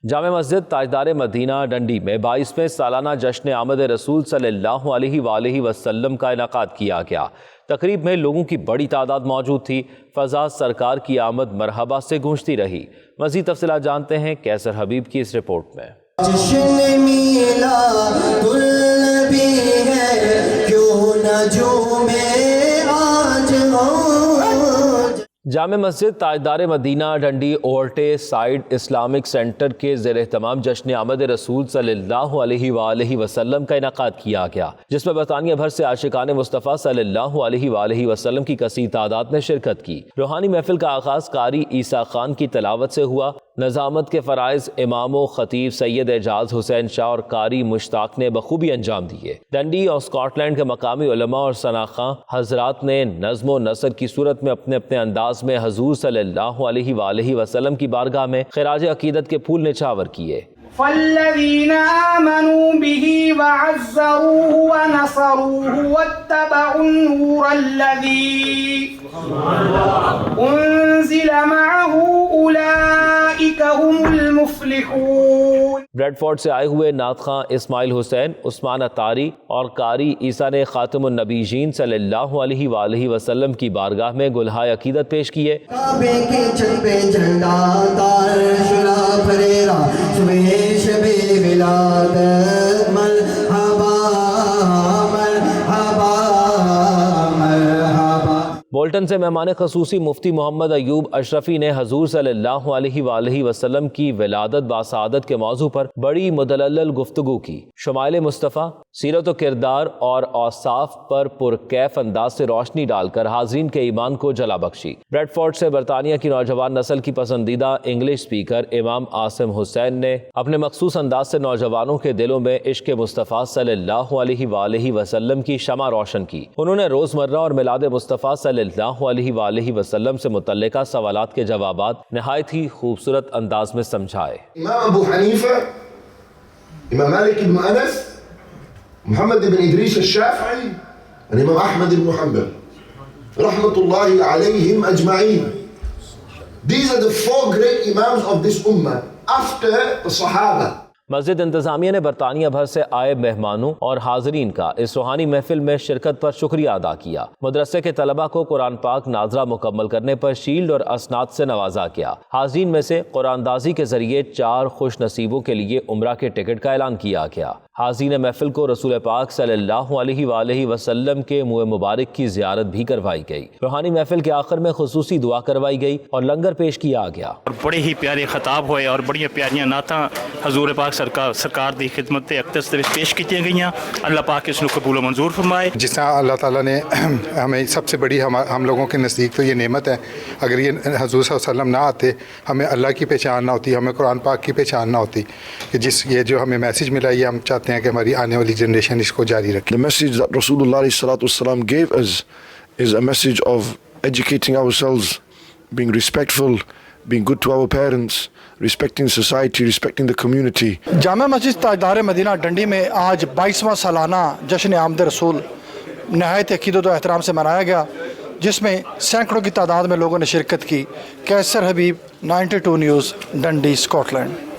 جامع مسجد تاجدار مدینہ ڈنڈی میں 22ویں سالانہ جشن آمد رسول صلی اللہ علیہ وآلہ وسلم کا انعقاد کیا گیا۔ تقریب میں لوگوں کی بڑی تعداد موجود تھی۔ فضا سرکار کی آمد مرحبا سے گونجتی رہی۔ مزید تفصیلات جانتے ہیں کیسر حبیب کی اس رپورٹ میں۔ جشن میلاد النبی ہے، کیوں نہ جھومے آج ہو۔ جامع مسجد تاجدار مدینہ ڈنڈی اورٹے سائیڈ اسلامک سینٹر کے زیر اہتمام جشن آمد رسول صلی اللہ علیہ وآلہ وسلم کا انعقاد کیا گیا، جس میں برطانیہ بھر سے عاشقان مصطفیٰ صلی اللہ علیہ وآلہ وسلم کی کثیر تعداد نے شرکت کی۔ روحانی محفل کا آغاز قاری عیسیٰ خان کی تلاوت سے ہوا۔ نظامت کے فرائض امام و خطیب سید اعجاز حسین شاہ اور قاری مشتاق نے بخوبی انجام دیے۔ ڈنڈی اور اسکاٹ لینڈ کے مقامی علماء اور شناخواں حضرات نے نظم و نثر کی صورت میں اپنے اپنے انداز میں حضور صلی اللہ علیہ وآلہ وسلم کی بارگاہ میں خراج عقیدت کے پھول نچھاور کیے۔ فالذین آمنوا به وعزروه ونصروه واتبعوا النور الذی انزل معه اولئک هم المفلحون۔ بریڈ فورڈ سے آئے ہوئے نعت خواں اسماعیل حسین، عثمان اتاری اور قاری عیسیٰ نے خاتم النبیین صلی اللہ علیہ وآلہ وسلم کی بارگاہ میں گلہائے عقیدت پیش کیے۔ کعبے کے چھت پہ جھنڈا تار شرا پھریرا صبح شب ولادت مرحبا مرحبا مرحبا۔ بولٹن سے مہمان خصوصی مفتی محمد ایوب اشرفی نے حضور صلی اللہ علیہ وآلہ وسلم کی ولادت باسعادت کے موضوع پر بڑی مدلل گفتگو کی۔ شمائل مصطفیٰ، سیرت و کردار اور اوصاف پر پرکیف انداز سے روشنی ڈال کر حاضرین کے ایمان کو جلا بخشی۔ بریڈ فورڈ سے برطانیہ کی نوجوان نسل کی پسندیدہ انگلش سپیکر امام عاصم حسین نے اپنے مخصوص انداز سے نوجوانوں کے دلوں میں عشق مصطفیٰ صلی اللہ علیہ وآلہ وسلم کی شمع روشن کی۔ انہوں نے روزمرہ اور میلاد مصطفیٰ صلی اللہ علیہ وآلہ وسلم سے متعلقہ سوالات کے جوابات نہایت ہی خوبصورت انداز میں سمجھائے۔ امام ابو حنیفہ، امام مالک بن انس، محمد بن ادریس الشافعی اور امام احمد بن حنبل رحمت اللہ علیہم اجمعین۔ These are the four great imams of this ummah after the Sahaba۔ مسجد انتظامیہ نے برطانیہ بھر سے آئے مہمانوں اور حاضرین کا اس روحانی محفل میں شرکت پر شکریہ ادا کیا۔ مدرسے کے طلبہ کو قرآن پاک ناظرہ مکمل کرنے پر شیلڈ اور اسناد سے نوازا گیا۔ حاضرین میں سے قرآن اندازی کے ذریعے 4 خوش نصیبوں کے لیے عمرہ کے ٹکٹ کا اعلان کیا گیا۔ حاضرین محفل کو رسول پاک صلی اللہ علیہ وآلہ وسلم کے منہ مبارک کی زیارت بھی کروائی گئی۔ روحانی محفل کے آخر میں خصوصی دعا کروائی گئی اور لنگر پیش کیا گیا۔ اور بڑے ہی پیارے خطاب ہوئے اور بڑی پیاریاں نعتاں حضور پاک سرکار دی خدمت اقدس پیش کی گئی ہیں۔ اللہ پاک اس کو قبول و منظور فرمائے۔ جس طرح اللہ تعالیٰ نے ہمیں سب سے بڑی ہم لوگوں کے نزدیک تو یہ نعمت ہے، اگر یہ حضور صلی اللہ علیہ وسلم نہ آتے، ہمیں اللہ کی پہچان نہ ہوتی، ہمیں قرآن پاک کی پہچان نہ ہوتی، کہ یہ جو ہمیں میسیج ملا یہ ہم چاہتے ہیں کہ ہماری آنے والی جنریشن اس کو جاری رکھے۔ The message that Rasulullah ﷺ gave us is a message of educating ourselves, being respectful, being good to our parents, respecting society, respecting the community۔ Jama Masjid تاجدار مدینہ ڈنڈی میں آج 22واں سالانہ جشن آمد رسول نہایت عقیدت و احترام سے منایا گیا، جس میں سینکڑوں کی تعداد میں لوگوں نے شرکت کی۔ کیسر حبیب، 92 نیوز، ڈنڈی، اسکاٹ لینڈ۔